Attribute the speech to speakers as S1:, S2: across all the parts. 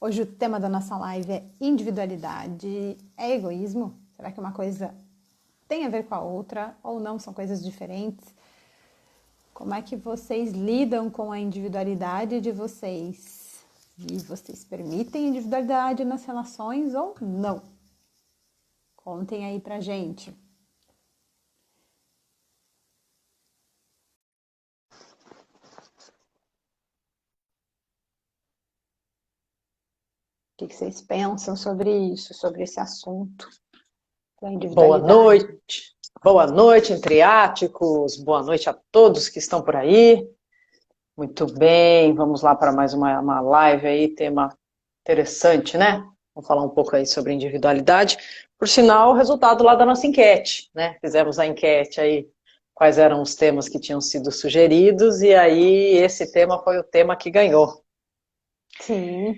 S1: Hoje o tema da nossa live é individualidade. É egoísmo? Será que uma coisa tem a ver com a outra ou não? São coisas diferentes? Como é que vocês lidam com a individualidade de vocês? E vocês permitem individualidade nas relações ou não? Contem aí pra gente. O que vocês pensam sobre isso, sobre esse assunto da individualidade?
S2: Boa noite, Entriáticos, boa noite a todos que estão por aí. Muito bem, vamos lá para mais uma live aí, tema interessante, né? Vamos falar um pouco aí sobre individualidade. Por sinal, o resultado lá da nossa enquete, né? Fizemos a enquete aí, quais eram os temas que tinham sido sugeridos, e aí esse tema foi o tema que ganhou.
S1: Sim.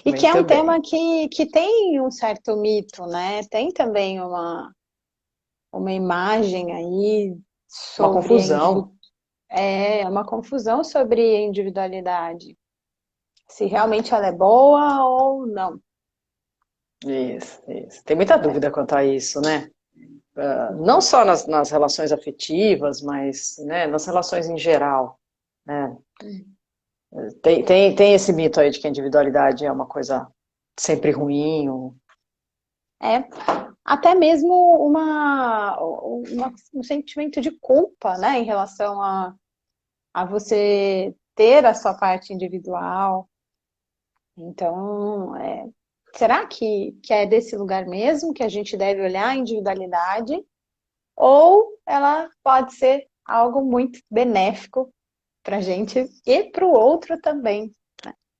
S1: E que é
S2: Muito
S1: um tema
S2: bem.
S1: que tem um certo mito, né? Tem também uma imagem aí
S2: Uma
S1: sobre
S2: confusão.
S1: uma confusão sobre a individualidade. Se realmente ela é boa ou não.
S2: Isso, isso. Tem muita
S1: Né?
S2: dúvida quanto a isso, né? Não só nas relações afetivas, mas, né, nas relações em geral, né? Tem esse mito aí de que a individualidade é uma coisa sempre ruim.
S1: É até mesmo um sentimento de culpa, né, em relação a você ter a sua parte individual. Então, será que é desse lugar mesmo que a gente deve olhar a individualidade? Ou ela pode ser algo muito benéfico para a gente e para o outro também.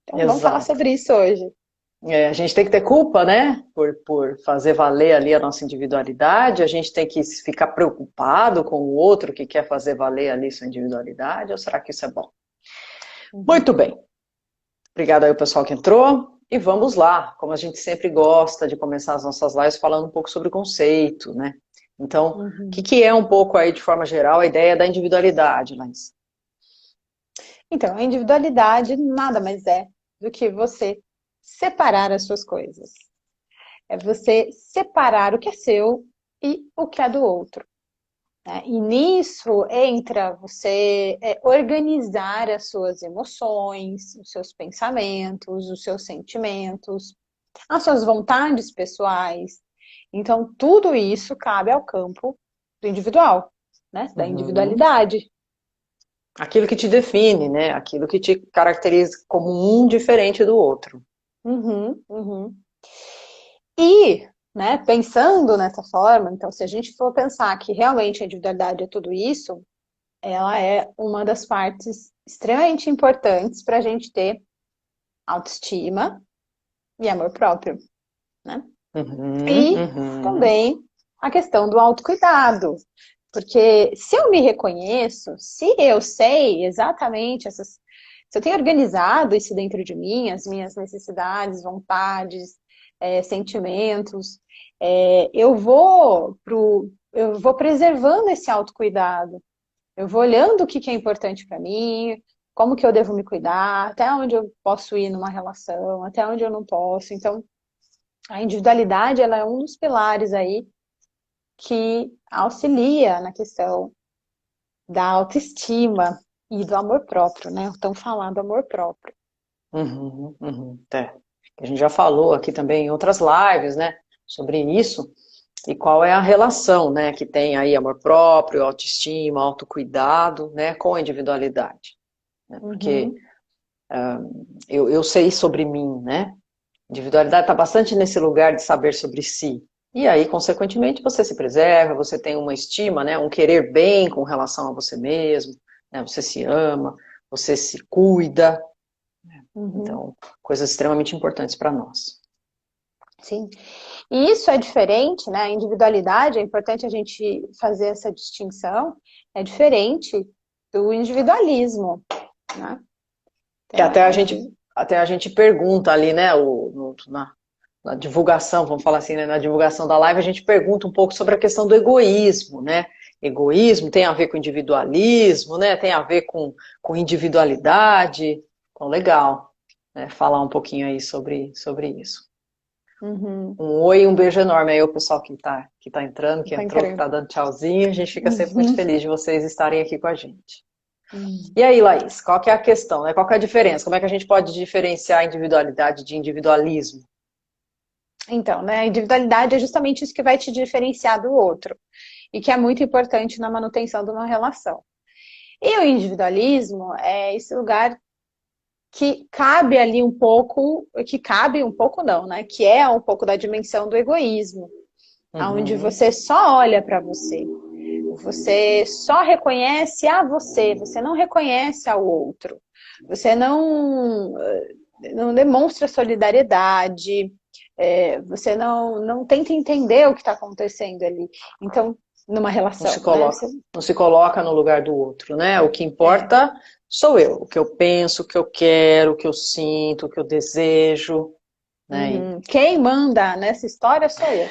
S1: Então, vamos falar
S2: Exato.
S1: sobre isso hoje.
S2: A gente tem que ter culpa, né, por fazer valer ali a nossa individualidade, a gente tem que ficar preocupado com o outro que quer fazer valer ali sua individualidade, ou será que isso é bom?
S1: Uhum,
S2: Muito bem. Obrigado aí ao pessoal que entrou. E vamos lá, como a gente sempre gosta de começar as nossas lives falando um pouco sobre o conceito, né? Então, o que
S1: uhum.
S2: que é um pouco aí, de forma geral, a ideia da individualidade, Laís?
S1: Então, a individualidade nada mais é do que você separar as suas coisas. É você separar o que é seu e o que é do outro. Né? E nisso entra você organizar as suas emoções, os seus pensamentos, os seus sentimentos, as suas vontades pessoais. Então, tudo isso cabe ao campo do individual, né? Da
S2: Uhum.
S1: individualidade.
S2: Aquilo que te define, né? Aquilo que te caracteriza como um diferente do outro.
S1: Uhum, uhum. E, né, pensando nessa forma, então, se a gente for pensar que realmente a individualidade é tudo isso, ela é uma das partes extremamente importantes para a gente ter autoestima e amor próprio, né?
S2: Uhum,
S1: E
S2: uhum.
S1: também a questão do autocuidado, porque se eu me reconheço, se eu sei exatamente se eu tenho organizado isso dentro de mim, as minhas necessidades, vontades, sentimentos, eu vou preservando esse autocuidado. Eu vou olhando o que é importante para mim, como que eu devo me cuidar, até onde eu posso ir numa relação, até onde eu não posso. Então, a individualidade, ela é um dos pilares aí que auxilia na questão da autoestima e do amor próprio, né? Estão falando amor próprio.
S2: Uhum, uhum. É. A gente já falou aqui também em outras lives, né, sobre isso, e qual é a relação, né, que tem aí amor próprio, autoestima, autocuidado, né, com a individualidade, né, porque
S1: Uhum,
S2: eu sei sobre mim, né, individualidade está bastante nesse lugar de saber sobre si, e aí, consequentemente, você se preserva, você tem uma estima, né, um querer bem com relação a você mesmo, né, você se ama, você se cuida,
S1: uhum,
S2: então, coisas extremamente importantes para nós.
S1: sim. E isso é diferente, né? A individualidade, é importante a gente fazer essa distinção, é diferente do individualismo, né?
S2: Que
S1: Então,
S2: até a gente pergunta ali, né, na divulgação, vamos falar assim, né, na divulgação da live, a gente pergunta um pouco sobre a questão do egoísmo, né? Egoísmo tem a ver com individualismo, né? Tem a ver com individualidade. Então, legal. né, falar um pouquinho aí sobre isso.
S1: Uhum.
S2: Um oi e um beijo enorme aí ao pessoal que tá entrando, que
S1: Tá
S2: entrou, que
S1: incrível.
S2: tá dando tchauzinho. A gente fica sempre muito
S1: Uhum.
S2: feliz de vocês estarem aqui com a gente.
S1: Uhum.
S2: E aí, Laís, qual que é a questão, né? Qual que é a diferença? Como é que a gente pode diferenciar individualidade de individualismo?
S1: Então, né, a individualidade é justamente isso que vai te diferenciar do outro e que é muito importante na manutenção de uma relação. E o individualismo é esse lugar que cabe ali um pouco, que cabe um pouco não, né? Que é um pouco da dimensão do egoísmo, onde
S2: Uhum.
S1: você só olha para você, você só reconhece a você, você não reconhece ao outro, você não demonstra solidariedade, você não tenta entender o que está acontecendo ali. Então, numa
S2: Não se
S1: relação, né?
S2: coloca, não se coloca no lugar do outro, né? O que
S1: É,
S2: importa sou eu, o que eu penso, o que eu quero, o que eu sinto, o que eu desejo, né? E
S1: quem manda nessa história sou eu.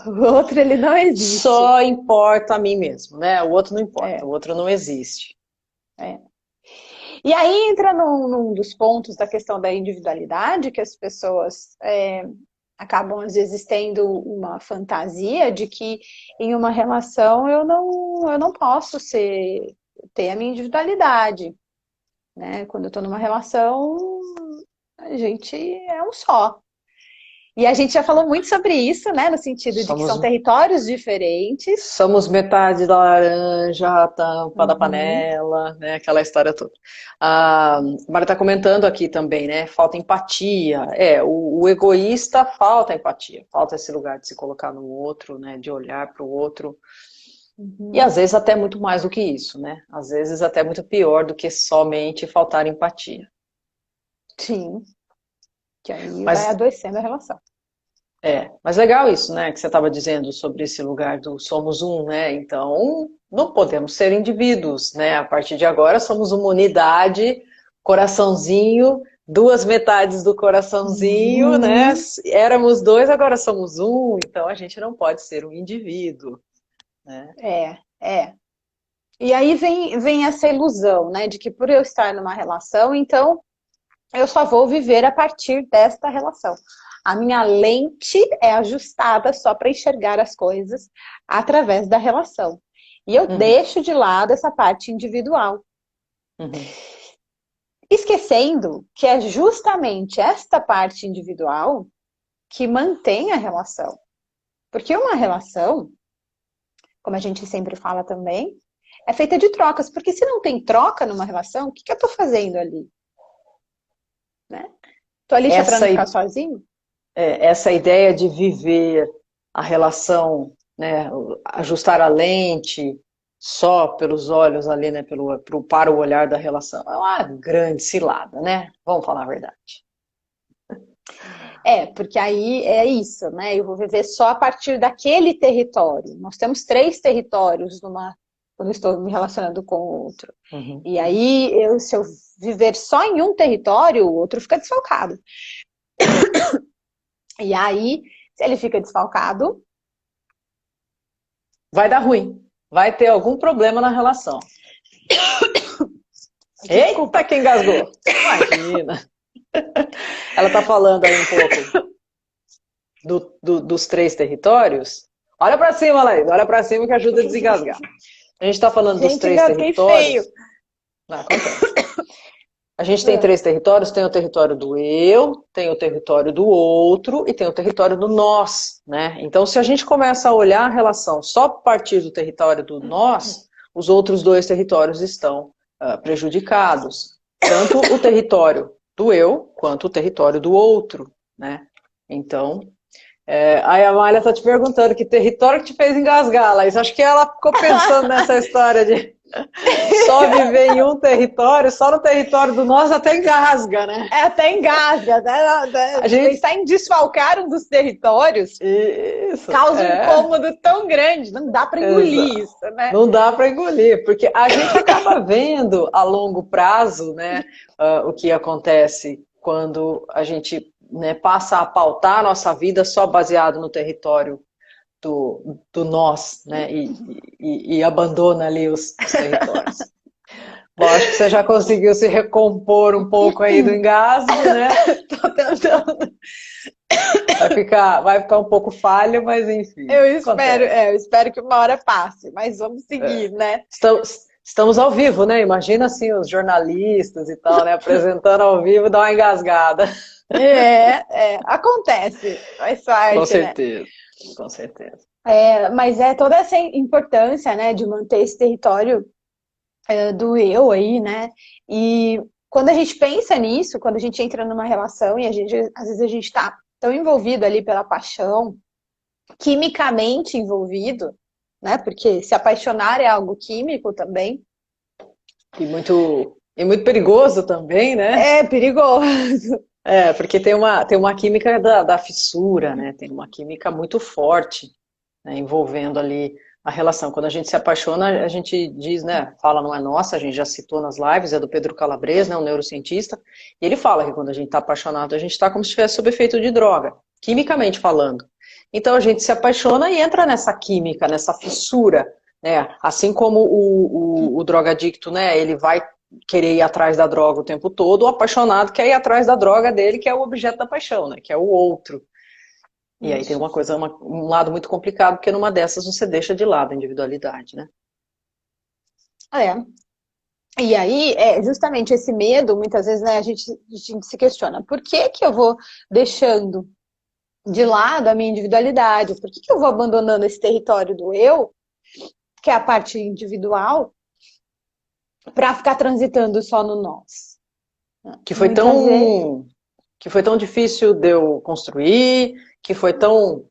S1: O outro, ele não existe.
S2: só importa a mim mesmo, né? O outro não importa,
S1: É,
S2: o outro não existe.
S1: é. E aí entra num dos pontos da questão da individualidade, que as pessoas acabam, às vezes, tendo uma fantasia de que em uma relação eu não posso ter a minha individualidade, né? Quando eu estou numa relação, a gente é um só. E a gente já falou muito sobre isso, né? No sentido de que
S2: Somos
S1: são territórios diferentes.
S2: Somos metade da laranja, a tampa da
S1: Uhum,
S2: panela, né? Aquela história toda. A Mara está comentando aqui também, né? Falta empatia. O egoísta falta empatia, falta esse lugar de se colocar no outro, né? De olhar para o outro. E
S1: uhum,
S2: às vezes até muito mais do que isso, né? Às vezes até muito pior do que somente faltar empatia.
S1: sim, que aí vai
S2: Mas
S1: adoecendo a relação.
S2: mas legal isso, né, que você estava dizendo sobre esse lugar do somos um, né? Então, não podemos ser indivíduos, né? A partir de agora somos uma unidade, coraçãozinho, duas metades do coraçãozinho, né?
S1: Uhum.
S2: Éramos dois, agora somos um, então a gente não pode ser um indivíduo, né?
S1: É. E aí vem essa ilusão, né, de que por eu estar numa relação, então eu só vou viver a partir desta relação. A minha lente é ajustada só para enxergar as coisas através da relação. E eu
S2: Uhum,
S1: deixo de lado essa parte individual,
S2: uhum.
S1: esquecendo que é justamente esta parte individual que mantém a relação. Porque uma relação, como a gente sempre fala também, é feita de trocas. Porque se não tem troca numa relação, o que eu estou fazendo ali? Né? Estou ali só para
S2: Essa,
S1: não ficar sozinho?
S2: essa ideia de viver a relação, né, ajustar a lente só pelos olhos ali, né, para o olhar da relação, é uma grande cilada, né? Vamos falar a verdade.
S1: Porque aí é isso, né? Eu vou viver só a partir daquele território. Nós temos três territórios quando eu estou me relacionando com o outro.
S2: Uhum.
S1: E aí, se eu viver só em um território, o outro fica desfalcado. E aí, se ele fica desfalcado,
S2: Vai dar ruim, vai ter algum problema na relação. Eita,
S1: desculpa.
S2: que engasgou! Imagina! Ela está falando aí um pouco dos três territórios. Olha para cima, Laís, olha para cima que ajuda a desengasgar. A gente está falando dos
S1: Gente,
S2: três
S1: engasguei feio.
S2: territórios. Não, acontece. A gente tem três territórios, tem o território do eu, tem o território do outro e tem o território do nós, né? Então, se a gente começa a olhar a relação só a partir do território do nós, os outros dois territórios estão prejudicados. Tanto o território do eu, quanto o território do outro, né? Então, aí a Amália está te perguntando que território que te fez engasgar, Laís. Acho que ela ficou pensando nessa história de só viver em um território, só no território do nosso até engasga, né?
S1: Até engasga, né?
S2: A gente.
S1: Pensar em desfalcar um dos territórios
S2: Isso,
S1: causa um incômodo tão grande, não dá para engolir
S2: exato.
S1: isso, né?
S2: Não dá para engolir, porque a gente acaba vendo a longo prazo, né, o que acontece quando a gente, né, passa a pautar a nossa vida só baseado no território do nós, né, e abandona ali os territórios. Bom, acho que você já conseguiu se recompor um pouco aí do engasgo, né?
S1: Tô tentando.
S2: Vai ficar um pouco falho, mas enfim, acontece.
S1: Eu espero que uma hora passe, mas vamos
S2: É.
S1: seguir, né?
S2: Estamos ao vivo, né? Imagina assim os jornalistas e tal, né? Apresentando ao vivo, dá uma engasgada.
S1: Acontece, faz
S2: Com
S1: parte, né?
S2: certeza, com certeza.
S1: Mas é toda essa importância, né, de manter esse território do eu aí, né? E quando a gente pensa nisso, quando a gente entra numa relação e às vezes a gente está tão envolvido ali pela paixão, quimicamente envolvido, né? Porque se apaixonar é algo químico também.
S2: E muito perigoso também, né?
S1: É perigoso.
S2: Porque tem uma química da fissura, né? Tem uma química muito forte, né, envolvendo ali a relação. Quando a gente se apaixona, a gente diz, né? Fala, não é nossa, a gente já citou nas lives, é do Pedro Calabres, né? Um neurocientista. E ele fala que quando a gente está apaixonado, a gente está como se estivesse sob efeito de droga, quimicamente falando. Então a gente se apaixona e entra nessa química, nessa fissura, né? Assim como o drogadicto, né? Ele vai querer ir atrás da droga o tempo todo, o apaixonado quer ir atrás da droga dele, que é o objeto da paixão, né? Que é o outro. E aí tem
S1: Isso.
S2: um lado muito complicado, porque numa dessas você deixa de lado a individualidade, né?
S1: É. E aí, justamente esse medo, muitas vezes, né, a gente se questiona, por que que eu vou deixando de lado a minha individualidade? Por que que eu vou abandonando esse território do eu, que é a parte individual, para ficar transitando só no nós?
S2: Que foi
S1: Muitas vezes.
S2: tão, que foi tão difícil de eu construir, que foi tão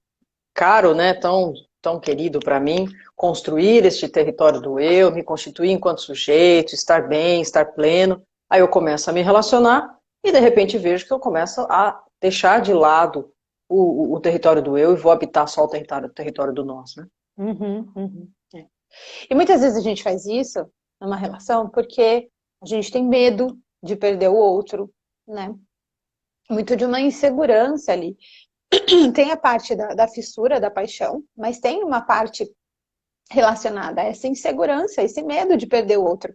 S2: caro, né? Tão querido para mim construir este território do eu, me constituir enquanto sujeito, estar bem, estar pleno. Aí eu começo a me relacionar e de repente vejo que eu começo a deixar de lado o território do eu e vou habitar só o território do nós, né?
S1: Uhum, uhum. E muitas vezes a gente faz isso numa relação porque a gente tem medo de perder o outro, né? Muito de uma insegurança ali. Tem a parte da fissura, da paixão, mas tem uma parte relacionada a essa insegurança, esse medo de perder o outro.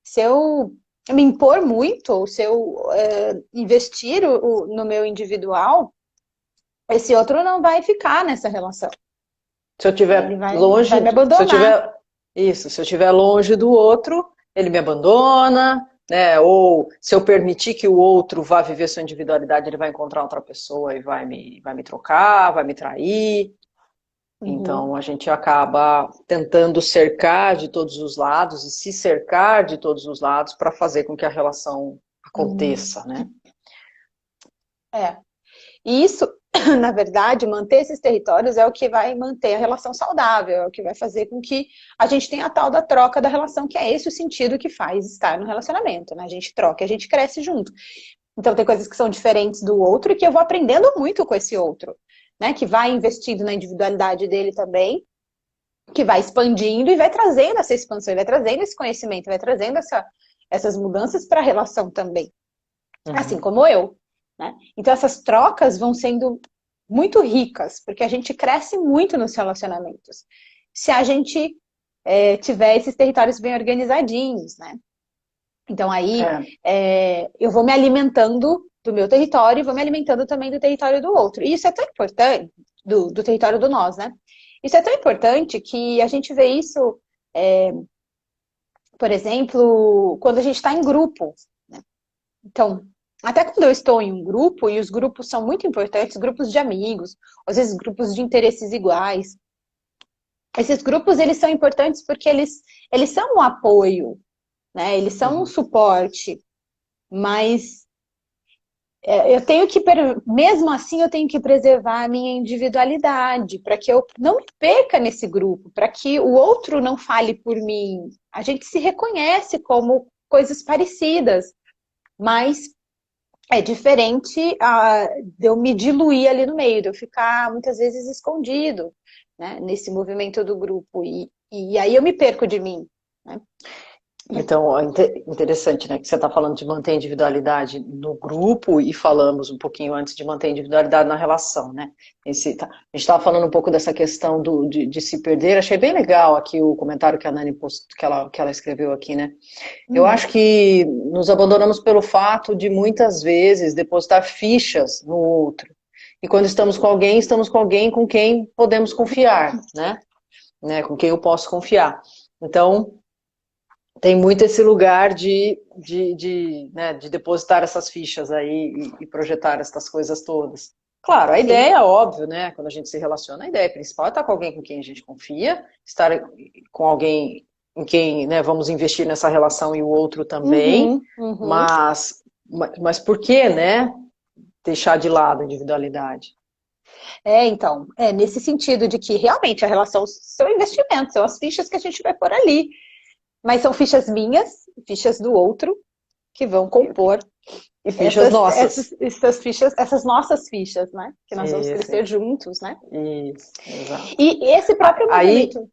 S1: Se eu me impor muito, ou se eu investir no meu individual, esse outro não vai ficar nessa relação.
S2: Se eu
S1: Ele
S2: estiver
S1: vai
S2: longe,
S1: me abandonar.
S2: se eu estiver longe do outro, ele me abandona, né? Ou se eu permitir que o outro vá viver sua individualidade, ele vai encontrar outra pessoa e vai me trocar, vai me trair.
S1: Uhum,
S2: Então a gente acaba tentando cercar de todos os lados e se cercar de todos os lados para fazer com que a relação
S1: uhum.
S2: aconteça, né?
S1: É. E isso, na verdade, manter esses territórios é o que vai manter a relação saudável, é o que vai fazer com que a gente tenha a tal da troca da relação, que é esse o sentido que faz estar no relacionamento, né? A gente troca, a gente cresce junto. Então tem coisas que são diferentes do outro e que eu vou aprendendo muito com esse outro, né? Que vai investindo na individualidade dele também, que vai expandindo e vai trazendo essa expansão, vai trazendo esse conhecimento, vai trazendo essas mudanças para a relação também, assim
S2: Uhum.
S1: como eu, né? Então essas trocas vão sendo muito ricas, porque a gente cresce muito nos relacionamentos. Se a gente tiver esses territórios bem organizadinhos, né? Então aí
S2: É.
S1: eu vou me alimentando do meu território e vou me alimentando também do território do outro. E isso é tão importante, do território do nós, né? Isso é tão importante que a gente vê isso, por exemplo, quando a gente está em grupo, né? Então, até quando eu estou em um grupo, e os grupos são muito importantes, grupos de amigos, às vezes grupos de interesses iguais, esses grupos eles são importantes porque eles são um apoio, né? Eles são um
S2: Uhum.
S1: suporte, mas eu tenho que, mesmo assim, eu tenho que preservar a minha individualidade, para que eu não me perca nesse grupo, para que o outro não fale por mim. A gente se reconhece como coisas parecidas, mas é diferente de eu me diluir ali no meio, de eu ficar muitas vezes escondido, né, nesse movimento do grupo. E aí eu me perco de mim, né?
S2: Então, interessante, né? Que você está falando de manter a individualidade no grupo e falamos um pouquinho antes de manter a individualidade na relação, né? A gente estava falando um pouco dessa questão de se perder. Achei bem legal aqui o comentário que a Nani que ela escreveu aqui, né? Eu
S1: Hum,
S2: acho que nos abandonamos pelo fato de muitas vezes depositar fichas no outro. E quando estamos com alguém com quem podemos confiar, né? Com quem eu posso confiar. Então tem muito esse lugar né, de depositar essas fichas aí e projetar essas coisas todas. Claro, a
S1: sim.
S2: ideia, óbvio, né? Quando a gente se relaciona, a ideia principal é estar com alguém com quem a gente confia, estar com alguém em quem, né, vamos investir nessa relação e o outro também,
S1: Uhum, uhum.
S2: mas por que, né, deixar de lado a individualidade?
S1: Então, nesse sentido de que realmente a relação são investimentos, são as fichas que a gente vai pôr ali. Mas são fichas minhas, fichas do outro, que vão compor
S2: E fichas nossas.
S1: essas fichas, essas nossas fichas, né? Que nós vamos
S2: Isso,
S1: crescer juntos, né?
S2: isso, exato.
S1: E esse próprio
S2: Aí,
S1: movimento,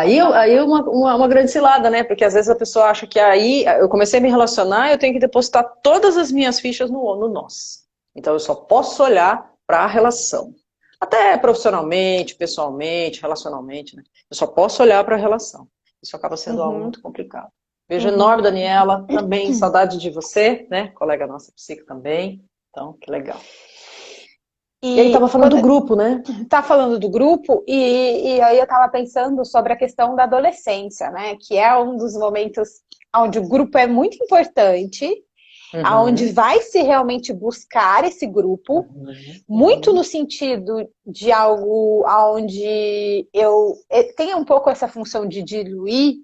S1: pode falar.
S2: Aí uma grande cilada, né? Porque às vezes a pessoa acha que aí eu comecei a me relacionar, eu tenho que depositar todas as minhas fichas no nós. Então eu só posso olhar para a relação. Até profissionalmente, pessoalmente, relacionalmente, né? Eu só posso olhar para a relação. Isso acaba sendo algo
S1: Uhum,
S2: muito complicado. Beijo
S1: uhum.
S2: enorme, Daniela. Também saudade de você, né? Colega nossa psico também. Então, que legal. E aí, tava
S1: E
S2: falando
S1: quando
S2: do grupo, né?
S1: tá falando do grupo, e aí eu estava pensando sobre a questão da adolescência, né? Que é um dos momentos onde o grupo é muito importante, aonde
S2: Uhum,
S1: vai se realmente buscar esse grupo,
S2: uhum,
S1: muito
S2: uhum,
S1: no sentido de algo onde eu tenha um pouco essa função de diluir,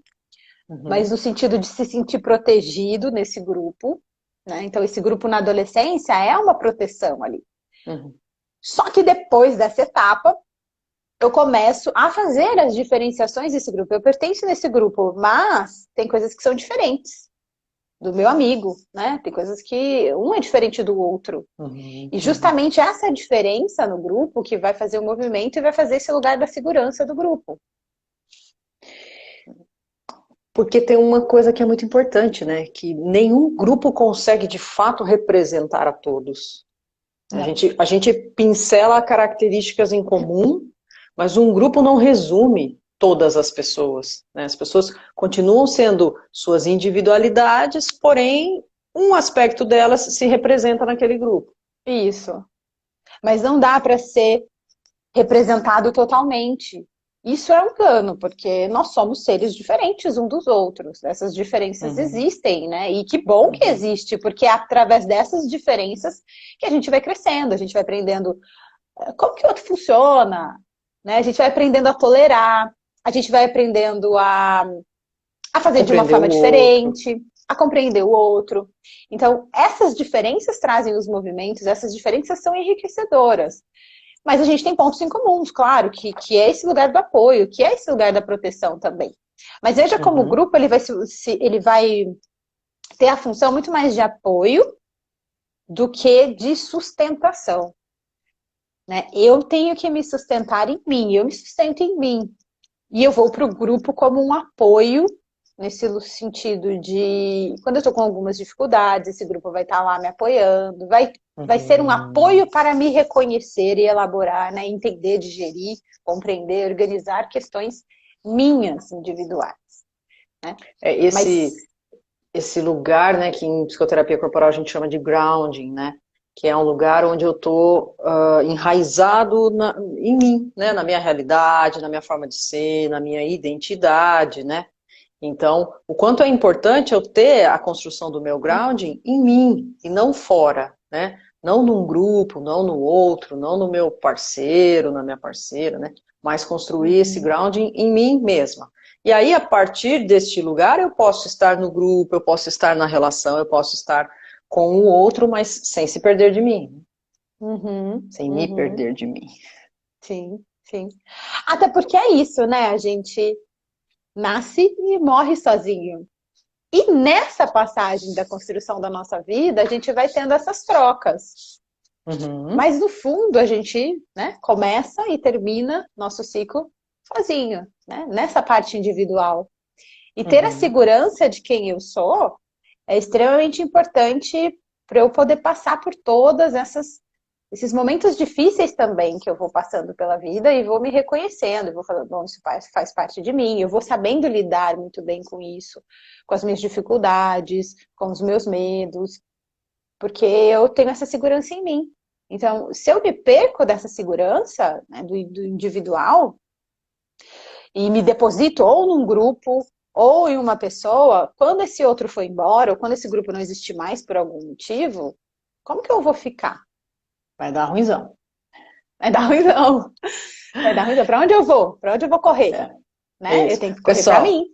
S1: mas
S2: uhum,
S1: no sentido de se sentir protegido nesse grupo, né? Então esse grupo na adolescência é uma proteção ali.
S2: uhum.
S1: Só que depois dessa etapa, eu começo a fazer as diferenciações desse grupo. Eu pertenço nesse grupo, mas tem coisas que são diferentes do meu amigo, né? Tem coisas que um é diferente do outro.
S2: Uhum,
S1: E
S2: uhum.
S1: justamente essa diferença no grupo que vai fazer o movimento e vai fazer esse lugar da segurança do grupo.
S2: Porque tem uma coisa que é muito importante, né? Que nenhum grupo consegue de fato representar a todos.
S1: Não.
S2: A gente pincela características em comum, mas um grupo não resume todas as pessoas, né? As pessoas continuam sendo suas individualidades, porém um aspecto delas se representa naquele grupo.
S1: Isso. Mas não dá para ser representado totalmente. Isso é um engano, porque nós somos seres diferentes um dos outros. Essas diferenças
S2: Uhum,
S1: existem, né? E que bom que
S2: uhum,
S1: existe, porque é através dessas diferenças que a gente vai crescendo, a gente vai aprendendo como que o outro funciona, né? A gente vai aprendendo a tolerar, a gente vai aprendendo a
S2: a
S1: fazer de uma
S2: compreender o
S1: forma
S2: outro.
S1: diferente, a compreender o outro. Então, essas diferenças trazem os movimentos, essas diferenças são enriquecedoras. Mas a gente tem pontos em comuns, claro, que é esse lugar do apoio, que é esse lugar da proteção também. Mas veja como o
S2: Uhum,
S1: grupo ele vai ter a função muito mais de apoio do que de sustentação. Né? Eu tenho que me sustentar em mim, eu me sustento em mim. E eu vou para o grupo como um apoio, nesse sentido de, quando eu estou com algumas dificuldades, esse grupo vai estar lá me apoiando, vai ser um
S2: uhum.
S1: apoio para me reconhecer e elaborar, né? Entender, digerir, compreender, organizar questões minhas, individuais. Né?
S2: É
S1: Mas,
S2: esse lugar, né, que em psicoterapia corporal a gente chama de grounding, né, que é um lugar onde eu estou enraizado em mim, né, na minha realidade, na minha forma de ser, na minha identidade, né. Então, o quanto é importante eu ter a construção do meu grounding em mim e não fora, né? Não num grupo, não no outro, não no meu parceiro, na minha parceira, né? Mas construir esse
S1: uhum,
S2: grounding em mim mesma. E aí, a partir deste lugar, eu posso estar no grupo, eu posso estar na relação, eu posso estar com o outro, mas sem se perder de mim,
S1: uhum,
S2: sem me
S1: uhum,
S2: perder de mim.
S1: sim, sim. Até porque é isso, né? A gente nasce e morre sozinho. E nessa passagem da construção da nossa vida, a gente vai tendo essas trocas.
S2: Uhum,
S1: Mas no fundo, a gente, né, começa e termina nosso ciclo sozinho, né, nessa parte individual. E ter a
S2: Uhum.
S1: segurança de quem eu sou é extremamente importante para eu poder passar por todas esses momentos difíceis também que eu vou passando pela vida e vou me reconhecendo, e vou falando, bom, isso faz parte de mim, eu vou sabendo lidar muito bem com isso, com as minhas dificuldades, com os meus medos, porque eu tenho essa segurança em mim. Então, se eu me perco dessa segurança, né, do individual, e me deposito ou num grupo ou em uma pessoa, quando esse outro for embora, ou quando esse grupo não existir mais por algum motivo, como que eu vou ficar?
S2: Vai dar ruimzão.
S1: Vai dar ruimzão. Vai dar ruimzão. Para onde eu vou? Para onde eu vou correr?
S2: É, é
S1: Né? Eu
S2: isso.
S1: tenho que correr para
S2: Pessoal,
S1: mim.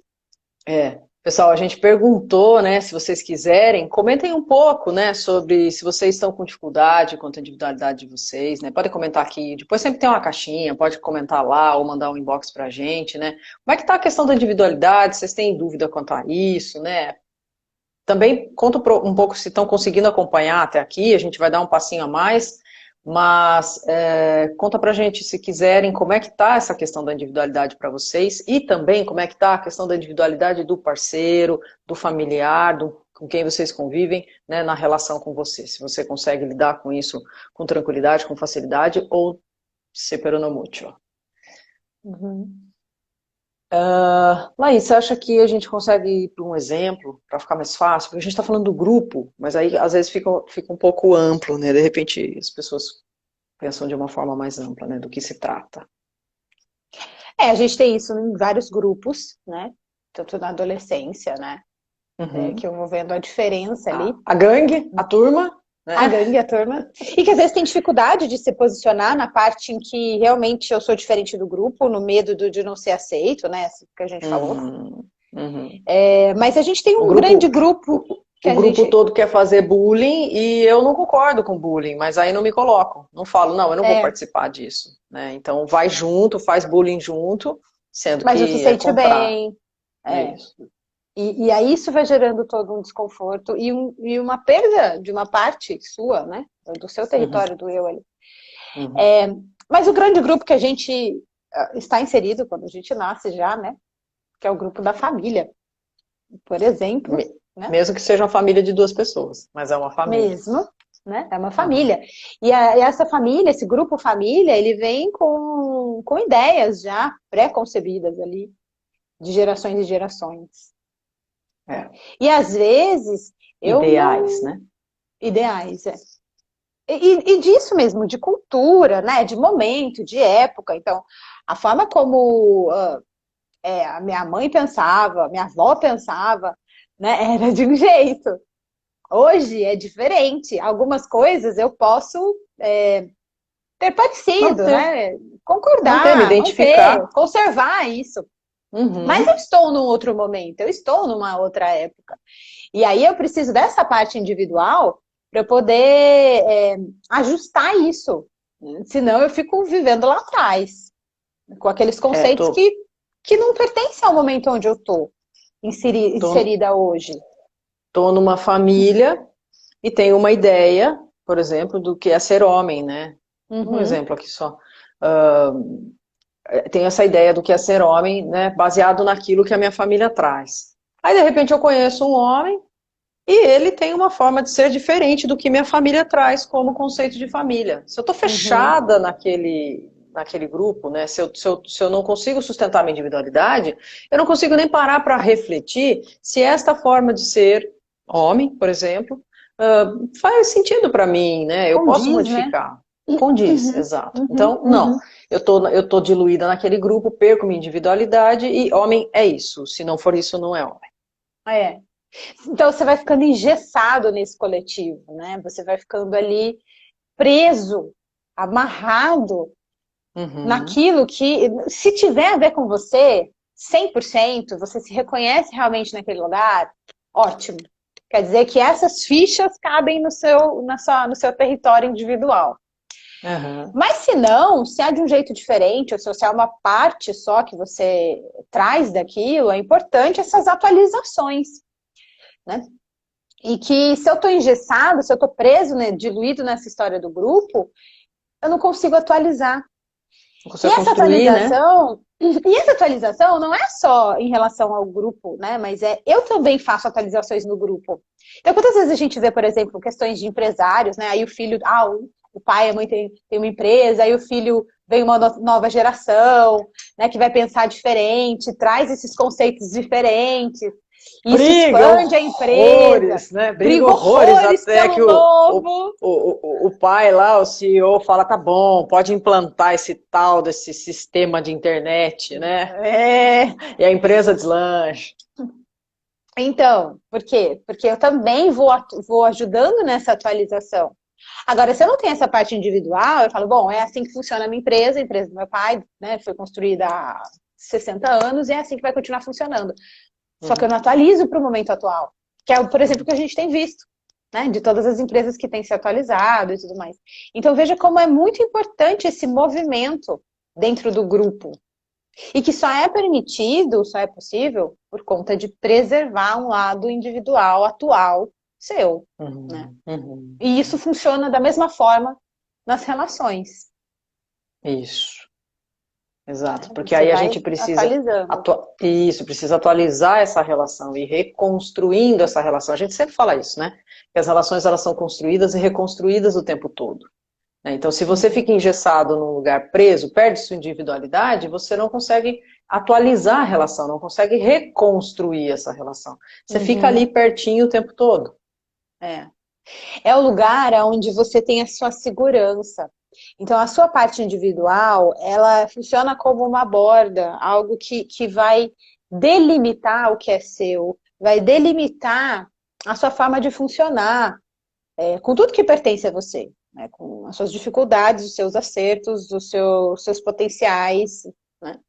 S2: pessoal, a gente perguntou, né, se vocês quiserem, comentem um pouco, né, sobre se vocês estão com dificuldade quanto à individualidade de vocês, né, podem comentar aqui, depois sempre tem uma caixinha, pode comentar lá ou mandar um inbox pra gente, né, como é que tá a questão da individualidade, vocês têm dúvida quanto a isso, né, também conta um pouco se estão conseguindo acompanhar até aqui, a gente vai dar um passinho a mais, mas conta pra gente, se quiserem, como é que tá essa questão da individualidade para vocês e também como é que tá a questão da individualidade do parceiro, do familiar, com quem vocês convivem, né, na relação com você. Se você consegue lidar com isso com tranquilidade, com facilidade ou se peronomútil.
S1: Uhum.
S2: Laís, você acha que a gente consegue ir para um exemplo, para ficar mais fácil? Porque a gente está falando do grupo, mas aí às vezes fica um pouco amplo, né? De repente as pessoas pensam de uma forma mais ampla, né? Do que se trata.
S1: A gente tem isso em vários grupos, né? Tanto na adolescência, né?
S2: Uhum.
S1: Que eu vou vendo a diferença ali.
S2: A gangue, a turma,
S1: A
S2: né?
S1: gangue, a turma. E que às vezes tem dificuldade de se posicionar na parte em que realmente eu sou diferente do grupo, no medo de não ser aceito, né? Assim que a gente falou.
S2: Uhum.
S1: Mas a gente tem
S2: O
S1: um grande
S2: grupo,
S1: grupo que
S2: o
S1: a
S2: grupo
S1: gente.
S2: todo quer fazer bullying e eu não concordo com bullying, mas aí não me coloco, não falo, não, eu não vou
S1: É,
S2: participar disso, né? Então vai junto, faz bullying junto, sendo
S1: mas não se
S2: que é
S1: sente
S2: contrário.
S1: bem.
S2: É
S1: É.
S2: isso.
S1: E aí isso vai gerando todo um desconforto e uma perda de uma parte sua, né? Do seu
S2: Uhum,
S1: território, do eu ali.
S2: uhum.
S1: Mas o grande grupo que a gente está inserido quando a gente nasce já, né? Que é o grupo da família, por exemplo,
S2: Me-
S1: né?
S2: Mesmo que seja uma família de duas pessoas, mas é uma família.
S1: Mesmo, né? É uma
S2: Uhum.
S1: família. E essa família, esse grupo família, ele vem com ideias já pré-concebidas ali, de gerações e gerações. Né?
S2: É.
S1: E às vezes eu
S2: Ideais,
S1: não.
S2: né?
S1: Ideais, é. E disso mesmo, de cultura, né? De momento, de época. Então, a forma como a minha mãe pensava, a minha avó pensava, né? Era de um jeito. Hoje é diferente. Algumas coisas eu posso ter parecido,
S2: Manter,
S1: né?
S2: me
S1: Concordar, manter,
S2: identificar.
S1: conservar isso. Mas eu
S2: Uhum.
S1: estou num outro momento, eu estou numa outra época. E aí eu preciso dessa parte individual para eu poder ajustar isso. Senão eu fico vivendo lá atrás, com aqueles
S2: É,
S1: conceitos que não pertencem ao momento onde eu estou
S2: tô,
S1: inserida hoje.
S2: tô numa família e tenho uma ideia, por exemplo, do que é ser homem, né? Um
S1: Uhum,
S2: exemplo aqui só. Ah, tenho essa ideia do que é ser homem, né? Baseado naquilo que a minha família traz. Aí, de repente, eu conheço um homem e ele tem uma forma de ser diferente do que minha família traz como conceito de família. Se eu estou
S1: uhum,
S2: fechada naquele grupo, né? Se eu não consigo sustentar minha individualidade, eu não consigo nem parar para refletir se esta forma de ser homem, por exemplo, faz sentido para mim, né? Eu posso
S1: condiz, né?
S2: modificar. Condiz,
S1: Uhum,
S2: exato.
S1: uhum,
S2: Então, não.
S1: uhum.
S2: Eu tô diluída naquele grupo, perco minha individualidade e homem é isso. Se não for isso, não é homem.
S1: É. Então você vai ficando engessado nesse coletivo, né? Você vai ficando ali preso, amarrado
S2: Uhum.
S1: naquilo que, se tiver a ver com você, 100%, você se reconhece realmente naquele lugar, ótimo. Quer dizer que essas fichas cabem no seu território individual.
S2: Uhum.
S1: Mas se não, se é de um jeito diferente, ou se é uma parte só que você traz daquilo, é importante essas atualizações, né? E que se eu estou engessado, se eu estou preso, né, diluído nessa história do grupo, eu não consigo atualizar. E
S2: Você
S1: essa
S2: construir, né?
S1: atualização, E essa atualização não é só em relação ao grupo, né? Mas eu também faço atualizações no grupo. Então, quantas vezes a gente vê, por exemplo, questões de empresários, né? Aí o filho, o pai, a mãe tem uma empresa, aí o filho vem uma nova geração, né? Que vai pensar diferente, traz esses conceitos diferentes. Isso
S2: Briga
S1: expande a empresa,
S2: horrores, né? Briga
S1: briga
S2: horrores
S1: horrores
S2: até que
S1: pelo novo.
S2: o pai lá, o CEO, fala, tá bom, pode implantar esse tal desse sistema de internet, né?
S1: É,
S2: E a empresa deslancha.
S1: então, por quê? Porque eu também vou ajudando nessa atualização. Agora, se eu não tenho essa parte individual, eu falo, bom, é assim que funciona a empresa do meu pai, né, foi construída há 60 anos e é assim que vai continuar funcionando. Só que eu
S2: Uhum,
S1: não atualizo para o momento atual, que é, por exemplo, o
S2: uhum,
S1: que a gente tem visto, né, de todas as empresas que têm se atualizado e tudo mais. Então, veja como é muito importante esse movimento dentro do grupo, e que só é permitido, só é possível, por conta de preservar um lado individual, atual, seu, né?
S2: uhum, uhum.
S1: E isso funciona da mesma forma nas relações.
S2: Isso, exato.
S1: Né?
S2: Porque
S1: Você
S2: aí a
S1: vai
S2: gente precisa
S1: atualizando.
S2: isso, precisa atualizar essa relação e reconstruindo essa relação. A gente sempre fala isso, né? Que as relações elas são construídas e reconstruídas o tempo todo. Né? Então, se você
S1: Uhum.
S2: fica engessado num lugar preso, perde sua individualidade, você não consegue atualizar a relação, não consegue reconstruir essa relação. Você fica ali
S1: Uhum.
S2: pertinho o tempo todo.
S1: É. É o lugar onde você tem a sua segurança. Então, a sua parte individual, ela funciona como uma borda, algo que vai delimitar o que é seu, vai delimitar a sua forma de funcionar, com tudo que pertence a você, né? Com as suas dificuldades, os seus acertos, seus potenciais, né?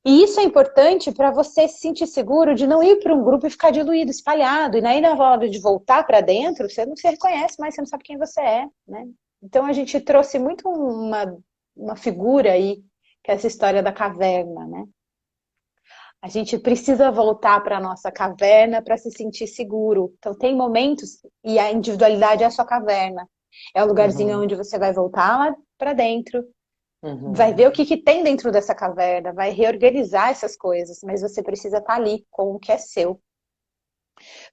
S1: E isso é importante para você se sentir seguro de não ir para um grupo e ficar diluído, espalhado. E aí, na hora de voltar para dentro, você não se reconhece mais, você não sabe quem você é, né? Então, a gente trouxe muito uma figura aí, que é essa história da caverna, né? A gente precisa voltar para a nossa caverna para se sentir seguro. Então, tem momentos, e a individualidade é a sua caverna. É o lugarzinho
S2: Uhum,
S1: onde você vai voltar lá para dentro, vai ver o
S2: uhum,
S1: que tem dentro dessa caverna, vai reorganizar essas coisas, mas você precisa estar ali com o que é seu.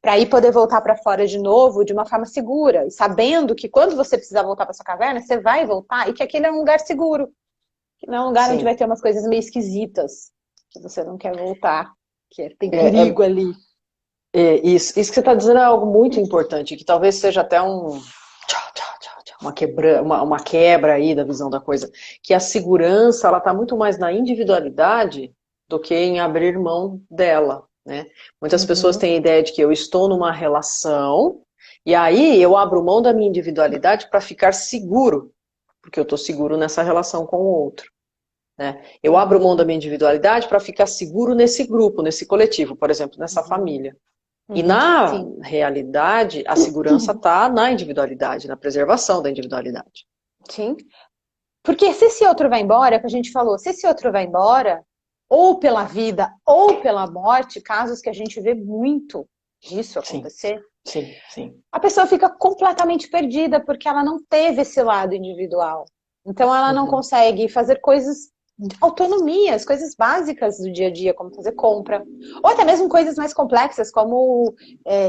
S1: Para aí poder voltar para fora de novo de uma forma segura, e sabendo que quando você precisar voltar para sua caverna, você vai voltar e que aquele é um lugar seguro, que não é um lugar onde vai
S2: sim.
S1: ter umas coisas meio esquisitas, que você não quer voltar, que tem
S2: É,
S1: perigo
S2: é,
S1: ali.
S2: isso que você está dizendo é algo muito importante, que talvez seja até uma quebra aí da visão da coisa, que a segurança ela está muito mais na individualidade do que em abrir mão dela, né? Muitas pessoas
S1: Uhum,
S2: têm a ideia de que eu estou numa relação e aí eu abro mão da minha individualidade para ficar seguro, porque eu estou seguro nessa relação com o outro. Né? Eu abro mão da
S1: uhum,
S2: minha individualidade para ficar seguro nesse grupo, nesse coletivo, por exemplo, nessa
S1: uhum,
S2: família. E
S1: uhum.
S2: na
S1: Sim.
S2: realidade, a segurança está na individualidade, na preservação da individualidade.
S1: Sim. Porque se esse outro vai embora, é o que a gente falou, se esse outro vai embora, ou pela vida ou pela morte, casos que a gente vê muito disso
S2: Sim,
S1: acontecer,
S2: sim, sim.
S1: a pessoa fica completamente perdida porque ela não teve esse lado individual. Então ela não
S2: Uhum,
S1: consegue fazer coisas autonomias, coisas básicas do dia a dia, como fazer compra, ou até mesmo coisas mais complexas, como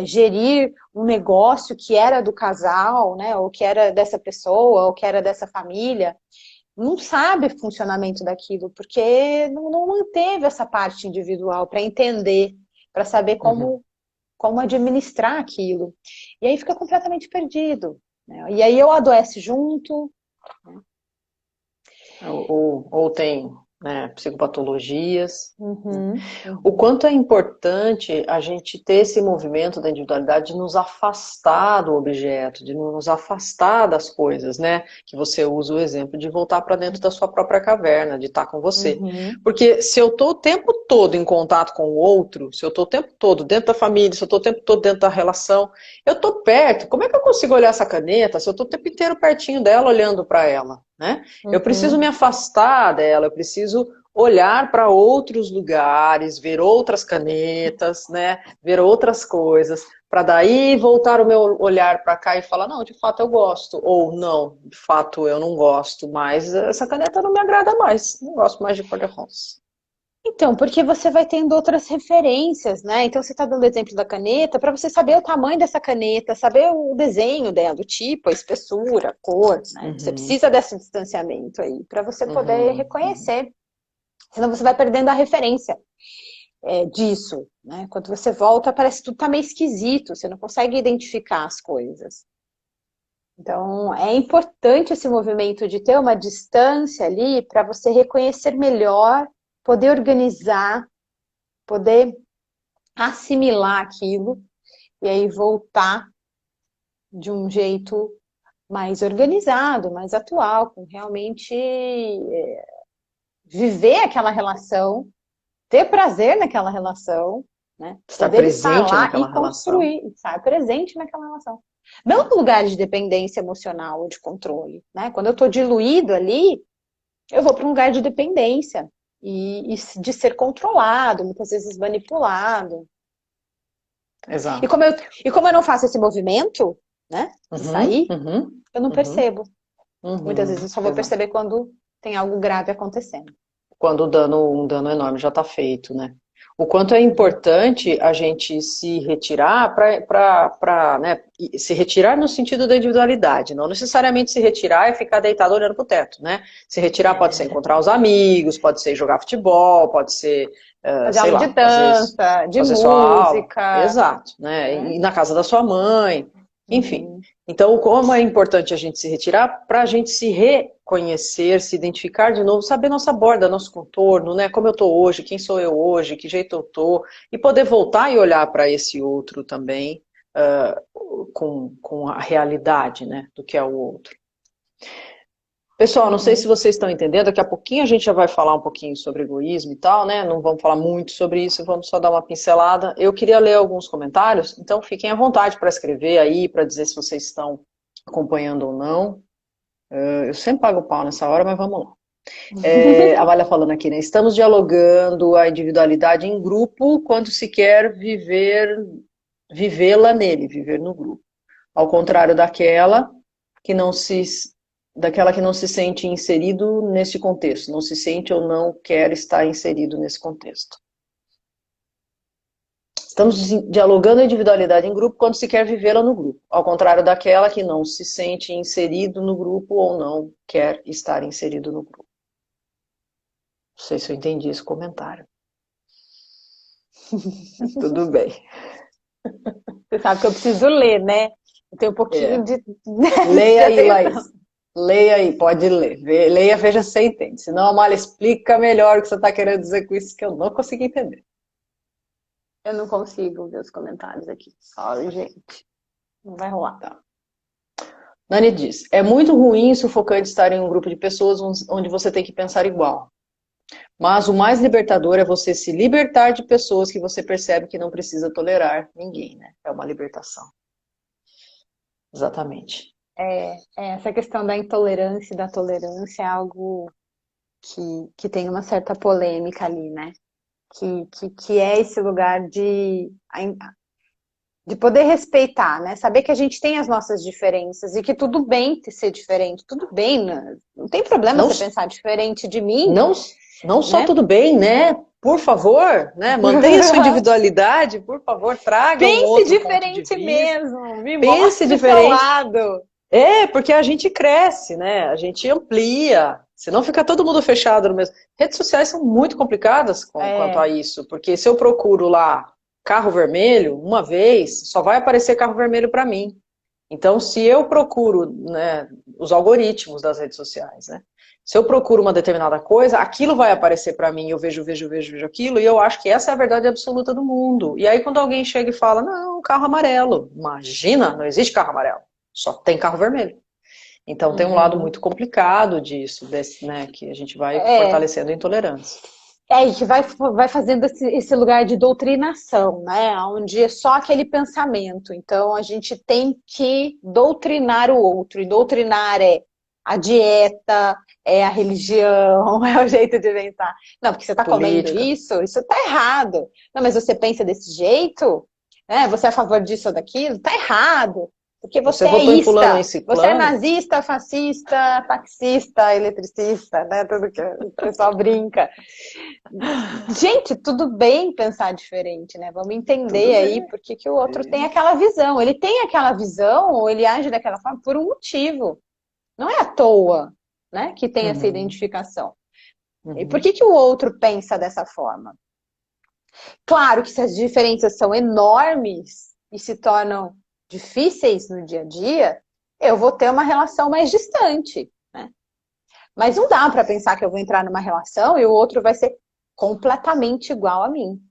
S1: gerir um negócio que era do casal, né, ou que era dessa pessoa, ou que era dessa família. Não sabe o funcionamento daquilo, porque não manteve essa parte individual para entender, para saber
S2: uhum.
S1: como administrar aquilo. E aí fica completamente perdido. Né? E aí eu adoece junto.
S2: Ou tem, né, psicopatologias.
S1: Uhum,
S2: O
S1: uhum,
S2: quanto é importante a gente ter esse movimento da individualidade de nos afastar do objeto, de nos afastar das coisas, né? Que você usa o exemplo de voltar para dentro da sua própria caverna, de estar com você.
S1: uhum,
S2: Porque se eu estou o tempo todo em contato com o outro, se eu estou o tempo todo dentro da família, se eu estou o tempo todo dentro da relação, eu estou perto. Como é que eu consigo olhar essa caneta se eu estou o tempo inteiro pertinho dela, olhando para ela, né? Eu preciso me
S1: uhum,
S2: afastar dela, eu preciso olhar para outros lugares, ver outras canetas, né? Ver outras coisas, para daí voltar o meu olhar para cá e falar, não, de fato eu gosto, ou não, de fato eu não gosto mais, essa caneta não me agrada mais, não gosto mais de cor-de-rosa.
S1: Então, porque você vai tendo outras referências, né? Então, você está dando exemplo da caneta, para você saber o tamanho dessa caneta, saber o desenho dela, o tipo, a espessura, a cor, né? Você
S2: Uhum,
S1: precisa desse distanciamento aí, para você poder
S2: uhum, uhum.
S1: reconhecer. Senão você vai perdendo a referência disso, né? Quando você volta, parece que tudo tá meio esquisito, você não consegue identificar as coisas. Então, é importante esse movimento de ter uma distância ali para você reconhecer melhor, poder organizar, poder assimilar aquilo e aí voltar de um jeito mais organizado, mais atual, com realmente viver aquela relação, ter prazer naquela relação, né?
S2: Estar
S1: Poder estar
S2: presente
S1: lá e
S2: naquela relação.
S1: construir, estar presente naquela relação. Não no lugar de dependência emocional ou de controle, né? Quando eu estou diluído ali, eu vou para um lugar de dependência e de ser controlado, muitas vezes manipulado. E
S2: Exato.
S1: como eu, e como eu não faço esse movimento, né, de
S2: Uhum,
S1: sair,
S2: uhum,
S1: eu não
S2: uhum,
S1: percebo. Muitas vezes eu só vou
S2: exato.
S1: perceber quando tem algo grave acontecendo.
S2: Quando um dano enorme já está feito, né? O quanto é importante a gente se retirar para, né, se retirar no sentido da individualidade, não necessariamente se retirar e ficar deitado olhando para o teto, né? Se retirar pode ser encontrar os amigos, pode ser jogar futebol, pode ser,
S1: Fazer
S2: sei
S1: aula de
S2: lá,
S1: dança, de
S2: fazer sua aula,
S1: música,
S2: exato, né?
S1: né?
S2: Ir na casa da sua mãe, enfim.
S1: Uhum.
S2: Então, como é importante a gente se retirar para a gente se reconhecer, se identificar de novo, saber nossa borda, nosso contorno, né? Como eu estou hoje, quem sou eu hoje, que jeito eu estou, e poder voltar e olhar para esse outro também com a realidade, né? Do que é o outro. Pessoal, não sei se
S1: Uhum.
S2: vocês estão entendendo, daqui a pouquinho a gente já vai falar um pouquinho sobre egoísmo e tal, né? Não vamos falar muito sobre isso, vamos só dar uma pincelada. Eu queria ler alguns comentários, então fiquem à vontade para escrever aí, para dizer se vocês estão acompanhando ou não. Eu sempre pago pau nessa hora, mas vamos lá. A Valia falando aqui, né? Estamos dialogando a individualidade em grupo quando se quer vivê-la nele, viver no grupo. Ao contrário que não se, daquela que não se sente inserido nesse contexto, não se sente ou não quer estar inserido nesse contexto. Estamos dialogando a individualidade em grupo quando se quer vivê-la no grupo, ao contrário daquela que não se sente inserido no grupo ou não quer estar inserido no grupo. Não sei se eu entendi esse comentário. Tudo bem.
S1: Você sabe que eu preciso ler, né? Eu tenho um
S2: É.
S1: pouquinho de, de
S2: Leia aí,
S1: atenção.
S2: Laís. Leia aí, pode ler. Leia, veja se você entende. Senão a Amália explica melhor o que você está querendo dizer com isso, que eu não consegui entender.
S1: Eu não consigo ver os comentários aqui. Sorry, gente. Não vai rolar.
S2: Tá. Nani diz, é muito ruim e sufocante estar em um grupo de pessoas onde você tem que pensar igual. Mas o mais libertador é você se libertar de pessoas que você percebe que não precisa tolerar ninguém, né? É uma libertação. Exatamente.
S1: Essa questão da intolerância e da tolerância é algo que tem uma certa polêmica ali, né? Que é esse lugar de poder respeitar, né? Saber que a gente tem as nossas diferenças e que tudo bem ser diferente, tudo bem, né? Não tem problema
S2: Não,
S1: você pensar diferente de mim,
S2: não, não só
S1: né?
S2: tudo bem, né? Por favor, né? Mantenha sua individualidade, por favor, traga um
S1: Pense
S2: outro ponto de
S1: diferente
S2: vista.
S1: mesmo, me
S2: Pense
S1: mostre o seu
S2: diferente.
S1: lado.
S2: Porque a gente cresce, né? A gente amplia. Senão fica todo mundo fechado no mesmo. Redes sociais são muito complicadas quanto
S1: É,
S2: a isso, porque se eu procuro lá carro vermelho, uma vez, só vai aparecer carro vermelho para mim. Então, se eu procuro, né, os algoritmos das redes sociais, né? Se eu procuro uma determinada coisa, aquilo vai aparecer para mim, eu vejo aquilo, e eu acho que essa é a verdade absoluta do mundo. E aí, quando alguém chega e fala, não, carro amarelo, imagina, não existe carro amarelo, só tem carro vermelho. Então, tem um lado
S1: uhum.
S2: muito complicado disso, né, que a gente vai
S1: é,
S2: fortalecendo a intolerância.
S1: e que vai fazendo esse lugar de doutrinação, né? Onde é só aquele pensamento. Então, a gente tem que doutrinar o outro. E doutrinar é a dieta, é a religião, é o jeito de pensar. Não, porque você está comendo
S2: Política.
S1: isso está errado. Não, mas você pensa desse jeito? Né? Você é a favor disso ou daquilo? Está errado. Porque
S2: Você
S1: você é
S2: votou em fulano ou em
S1: ista. Você é
S2: ciclano?
S1: nazista, fascista, taxista, eletricista, né? Tudo que o pessoal brinca. Gente, tudo bem pensar diferente, né? Vamos entender
S2: Tudo
S1: aí
S2: bem.
S1: por que que o outro tem aquela visão. Ele tem aquela visão ou ele age daquela forma por um motivo. Não é à toa, né, que tem essa
S2: Uhum,
S1: identificação. E por
S2: uhum,
S1: que que o outro pensa dessa forma? Claro que se as diferenças são enormes e se tornam difíceis no dia a dia, eu vou ter uma relação mais distante, né? Mas não dá para pensar que eu vou entrar numa relação e o outro vai ser completamente igual a mim.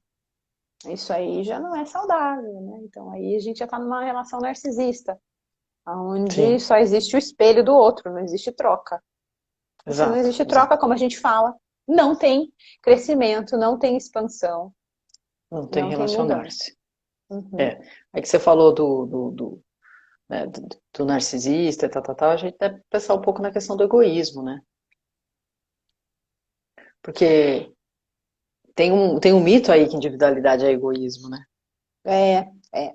S1: Isso aí já não é saudável, né? Então aí a gente já está numa relação narcisista, onde
S2: sim,
S1: só existe o espelho do outro, não existe troca. E se não
S2: exato,
S1: existe
S2: exato.
S1: troca, como a gente fala, não tem crescimento, não tem expansão,
S2: Não tem
S1: não tem mudança.
S2: relacionar-se.
S1: Uhum.
S2: É. Aí que você falou né, do narcisista, a gente deve pensar um pouco na questão do egoísmo, né? Porque tem um mito aí que individualidade é egoísmo, né?
S1: É, é.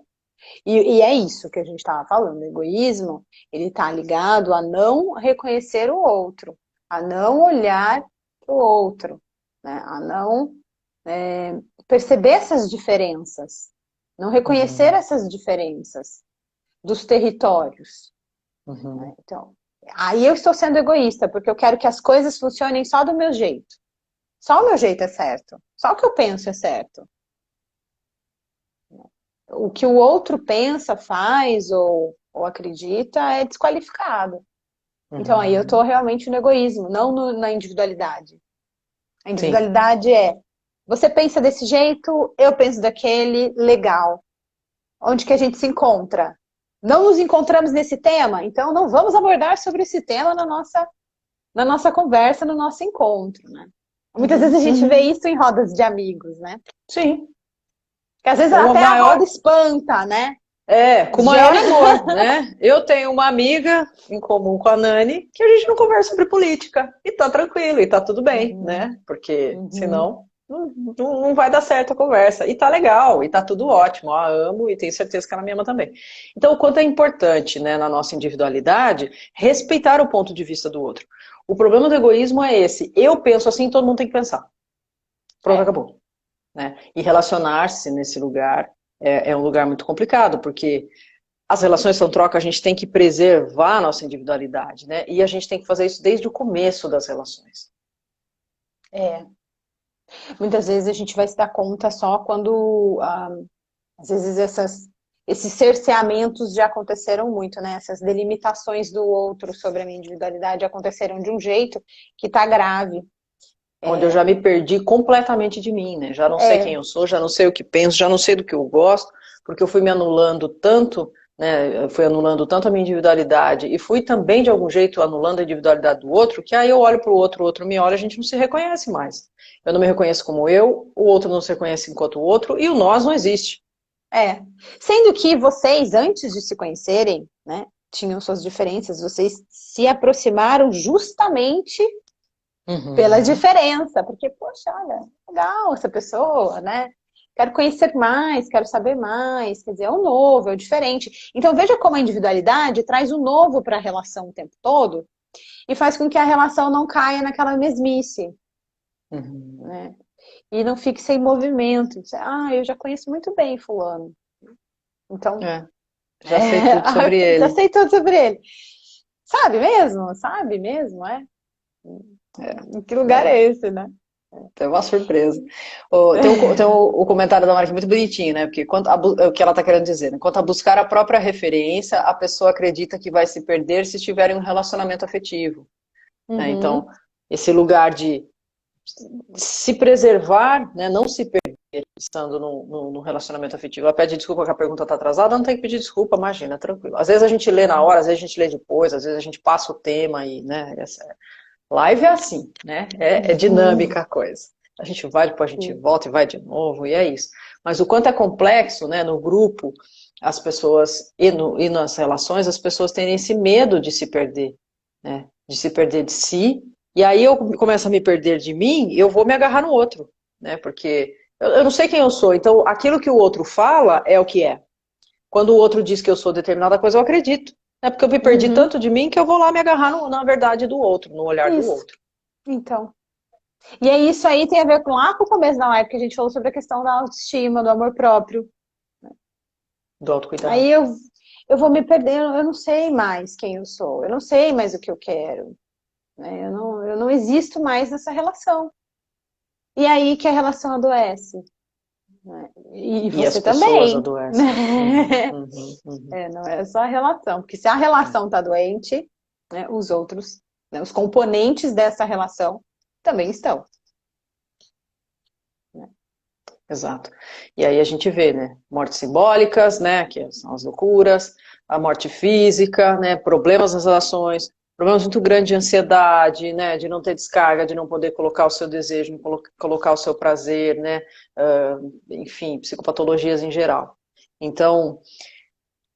S1: E é isso que a gente estava falando. O egoísmo, ele está ligado a não reconhecer o outro, a não olhar para o outro, né? A não perceber essas diferenças, não reconhecer
S2: Uhum,
S1: essas diferenças dos territórios.
S2: uhum,
S1: Né? Então, aí eu estou sendo egoísta, porque eu quero que as coisas funcionem só do meu jeito. Só o meu jeito é certo. Só o que eu penso é certo. O que o outro pensa, faz ou acredita é desqualificado. Então aí eu estou
S2: uhum.
S1: realmente no egoísmo, não na individualidade. A
S2: Sim.
S1: individualidade é você pensa desse jeito, eu penso daquele, legal. Onde que a gente se encontra? Não nos encontramos nesse tema, então não vamos abordar sobre esse tema na nossa conversa, no nosso encontro, né? Muitas vezes
S2: Uhum,
S1: a gente vê
S2: uhum.
S1: isso em rodas de amigos, né?
S2: Sim.
S1: Que às vezes
S2: Com a
S1: até a roda
S2: maior,
S1: espanta, né?
S2: com o
S1: Já...
S2: maior amor, né? Eu tenho uma amiga em comum com a Nani que a gente não conversa sobre política. E tá tranquilo, e tá tudo bem,
S1: Uhum,
S2: né? Porque
S1: uhum.
S2: senão não vai dar certo a conversa. E tá legal, e tá tudo ótimo. Eu a amo e tenho certeza que ela me ama também. Então, o quanto é importante, né, na nossa individualidade, respeitar o ponto de vista do outro. O problema do egoísmo é esse. Eu penso assim, todo mundo tem que pensar. Pronto,
S1: É,
S2: acabou. Né? E relacionar-se nesse lugar é um lugar muito complicado, porque as relações são troca, a gente tem que preservar a nossa individualidade, né? E a gente tem que fazer isso desde o começo das relações.
S1: é. Muitas vezes a gente vai se dar conta só quando, às vezes, esses cerceamentos já aconteceram muito, né? Essas delimitações do outro sobre a minha individualidade aconteceram de um jeito que tá grave.
S2: Onde eu já me perdi completamente de mim, né? Já não sei quem
S1: É,
S2: eu sou, já não sei o que penso, já não sei do que eu gosto, porque eu fui me anulando tanto, né? Eu fui anulando tanto a minha individualidade e fui também, de algum jeito, anulando a individualidade do outro, que aí eu olho para o outro me olha, a gente não se reconhece mais. Eu não me reconheço como eu, o outro não se reconhece enquanto o outro, e o nós não existe.
S1: é. Sendo que vocês, antes de se conhecerem, né, tinham suas diferenças, vocês se aproximaram justamente pela
S2: Uhum.
S1: diferença, porque, poxa, olha, legal essa pessoa, né? Quero conhecer mais, quero saber mais, quer dizer, é o novo, é o diferente. Então veja como a individualidade traz o novo para a relação o tempo todo e faz com que a relação não caia naquela mesmice,
S2: Uhum.
S1: né? E não fique sem movimento. Ah, eu já conheço muito bem fulano. Então,
S2: É, já sei tudo sobre
S1: já
S2: ele.
S1: sei tudo sobre ele. Sabe mesmo? Sabe mesmo, é? Em que lugar
S2: É.
S1: é esse, né?
S2: É uma surpresa. Tem o comentário da Mara que é muito bonitinho, né? Porque é o que ela está querendo dizer, né? Quanto a buscar a própria referência, a pessoa acredita que vai se perder se estiver em um relacionamento afetivo. Né? Então,
S1: Uhum.
S2: esse lugar de se preservar, né? Não se perder estando no relacionamento afetivo. Ela pede desculpa que a pergunta está atrasada, não tem que pedir desculpa, imagina, tranquilo. Às vezes a gente lê na hora, às vezes a gente lê depois, às vezes a gente passa o tema e, né? Live é assim, né? É dinâmica a coisa. A gente vai, depois a gente
S1: Sim.
S2: volta e vai de novo, e é isso. Mas o quanto é complexo, né? No grupo, as pessoas, e nas relações, as pessoas têm esse medo de se perder, né? de se perder de si, e aí eu começo a me perder de mim, eu vou me agarrar no outro, né? Porque eu não sei quem eu sou, então aquilo que o outro fala é o que é. Quando o outro diz que eu sou determinada coisa, eu acredito. É porque eu me perdi
S1: Uhum.
S2: tanto de mim que eu vou lá me agarrar na verdade do outro, no olhar do
S1: Isso.
S2: outro.
S1: Então. E aí, isso aí tem a ver com lá com o começo da live que a gente falou sobre a questão da autoestima, do amor próprio.
S2: Do autocuidado.
S1: Aí eu vou me perdendo, eu não sei mais quem eu sou, eu não sei mais o que eu quero, né? Eu não existo mais nessa relação. E aí que a relação adoece, né? E
S2: E as
S1: você
S2: pessoas
S1: também,
S2: adoecem. Uhum,
S1: né?
S2: uhum, uhum.
S1: É, não é só a relação, porque se a relação está doente, né, os outros, né, os componentes dessa relação também estão, né?
S2: Exato. E aí a gente vê, né, mortes simbólicas, né, que são as loucuras, a morte física, né, problemas nas relações, problemas muito grandes de ansiedade, né, de não ter descarga, de não poder colocar o seu desejo, não colocar o seu prazer, né, enfim, psicopatologias em geral. Então,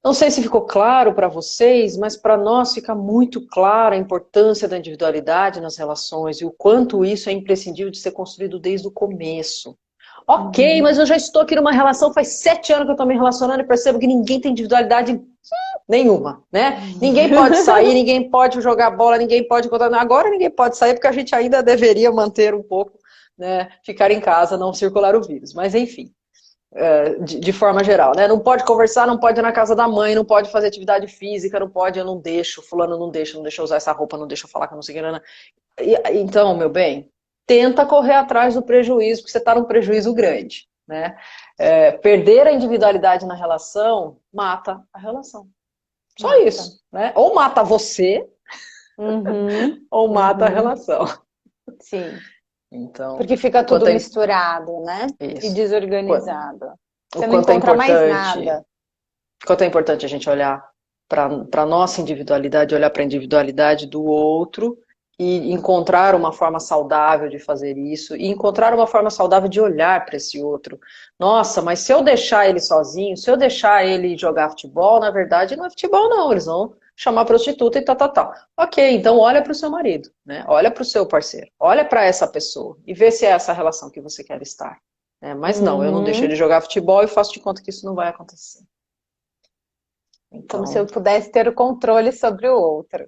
S2: não sei se ficou claro para vocês, mas para nós fica muito clara a importância da individualidade nas relações e o quanto isso é imprescindível de ser construído desde o começo. Ok,
S1: Uhum.
S2: mas eu já estou aqui numa relação, faz 7 anos que eu estou me relacionando e percebo que ninguém tem individualidade nenhuma, né? Ninguém pode sair, ninguém pode jogar bola, ninguém pode... Agora ninguém pode sair porque a gente ainda deveria manter um pouco, né? Ficar em casa, não circular o vírus. Mas enfim, de forma geral, né? Não pode conversar, não pode ir na casa da mãe, não pode fazer atividade física, não pode, eu não deixo, fulano não deixa eu usar essa roupa, não deixa eu falar que eu não sei o que. Então, meu bem, tenta correr atrás do prejuízo, porque você está num prejuízo grande, né? Perder a individualidade na relação mata a relação. Só
S1: Mata.
S2: isso, né? Ou mata você,
S1: Uhum.
S2: ou mata a
S1: Uhum.
S2: relação.
S1: Sim.
S2: Então,
S1: Porque fica
S2: o quanto
S1: tudo
S2: é
S1: misturado, né? E
S2: isso,
S1: desorganizado.
S2: o
S1: Você não
S2: quanto é
S1: encontra mais
S2: importante,
S1: nada.
S2: quanto é importante a gente olhar para a nossa individualidade, olhar para a individualidade do outro e encontrar uma forma saudável de fazer isso e encontrar uma forma saudável de olhar para esse outro. Nossa, mas se eu deixar ele sozinho, se eu deixar ele jogar futebol, na verdade não é futebol não, eles vão chamar prostituta e tal, tal, tal. Ok, então olha para o seu marido, né? Olha para o seu parceiro, olha para essa pessoa e vê se é essa relação que você quer estar. Mas não, eu não deixo ele
S1: Uhum.
S2: jogar futebol e faço de conta que isso não vai acontecer.
S1: Como se
S2: Então,
S1: eu pudesse ter o controle sobre o outro.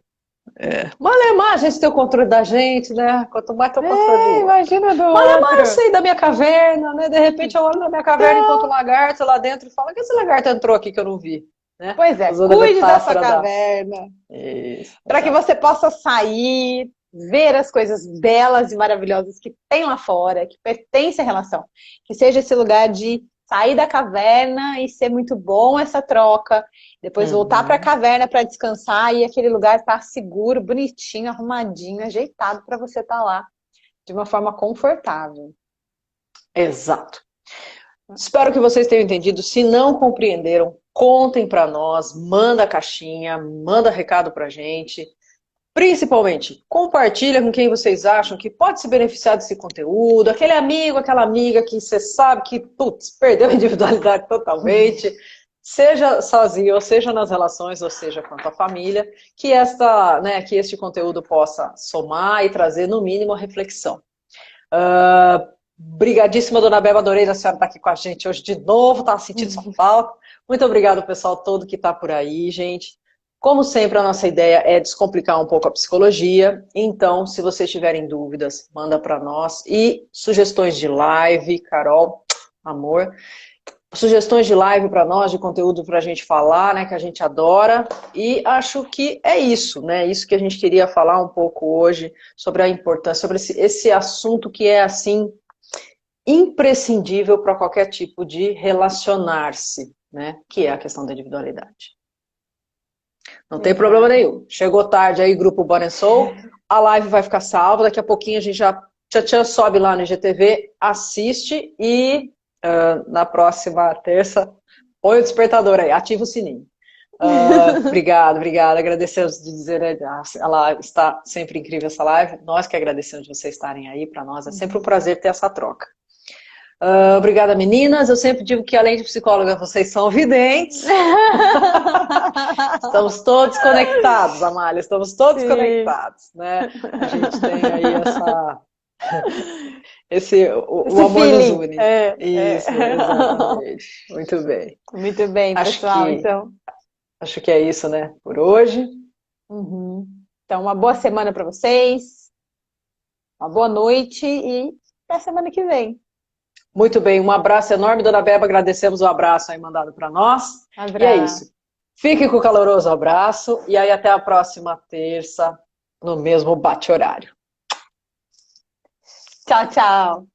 S2: malemar a gente tem o controle da gente, né? Quanto mais tem o controle do
S1: É,
S2: outro.
S1: imagina do
S2: Malemar eu
S1: outro.
S2: sei da minha caverna, né? De repente eu olho na minha caverna enquanto
S1: Então,
S2: lagarto lá dentro e falo, que esse lagarto entrou aqui que eu não vi, né?
S1: pois é,
S2: Usando a
S1: cuide da sua
S2: metáfora da...
S1: caverna,
S2: Isso,
S1: para que
S2: exato.
S1: você possa sair, ver as coisas belas e maravilhosas que tem lá fora, que pertence à relação. Que seja esse lugar de sair da caverna e ser muito bom essa troca, depois voltar para a
S2: Uhum.
S1: caverna para descansar e aquele lugar estar seguro, bonitinho, arrumadinho, ajeitado para você estar lá de uma forma confortável.
S2: Exato. Espero que vocês tenham entendido. Se não compreenderam, contem para nós, manda caixinha, manda recado pra gente. Principalmente, compartilha com quem vocês acham que pode se beneficiar desse conteúdo, aquele amigo, aquela amiga que você sabe que, putz, perdeu a individualidade totalmente, seja sozinho, ou seja nas relações, ou seja quanto à família, que este conteúdo possa somar e trazer, no mínimo, a reflexão. Brigadíssima, dona Beba, adorei a senhora estar aqui com a gente hoje de novo, tá sentindo sua falta. Muito obrigado, pessoal todo que está por aí, gente. Como sempre, a nossa ideia é descomplicar um pouco a psicologia. Então, se vocês tiverem dúvidas, manda para nós. E sugestões de live, Carol, amor. Sugestões de live para nós, de conteúdo para a gente falar, né, que a gente adora. E acho que é isso, né? Isso que a gente queria falar um pouco hoje sobre a importância, sobre esse assunto que é assim imprescindível para qualquer tipo de relacionar-se, né? Que é a questão da individualidade. Não tem problema
S1: Exato.
S2: nenhum. Chegou tarde aí, grupo Bora Soul, a live vai ficar salva, daqui a pouquinho a gente já tchan, sobe lá no IGTV, assiste e na próxima terça, põe o despertador aí, ativa o sininho. Obrigada, agradecemos de dizer, né, ela está sempre incrível essa live, nós que agradecemos de vocês estarem aí, para nós é sempre um prazer ter essa troca. Obrigada, meninas. Eu sempre digo que, além de psicóloga, vocês são videntes. Estamos todos conectados, Amália. Estamos todos
S1: Sim.
S2: conectados, né? A gente tem aí o amor
S1: feeling.
S2: nos une. Isso, exatamente. Muito bem.
S1: Muito bem, pessoal.
S2: Acho que é isso, né? Por hoje.
S1: Uhum. Então, uma boa semana para vocês. Uma boa noite e até semana que vem.
S2: Muito bem, um abraço enorme, dona Beba, agradecemos o abraço aí mandado para nós.
S1: Abraço.
S2: E é isso. Fique com o caloroso abraço e aí até a próxima terça, no mesmo bate-horário.
S1: Tchau, tchau.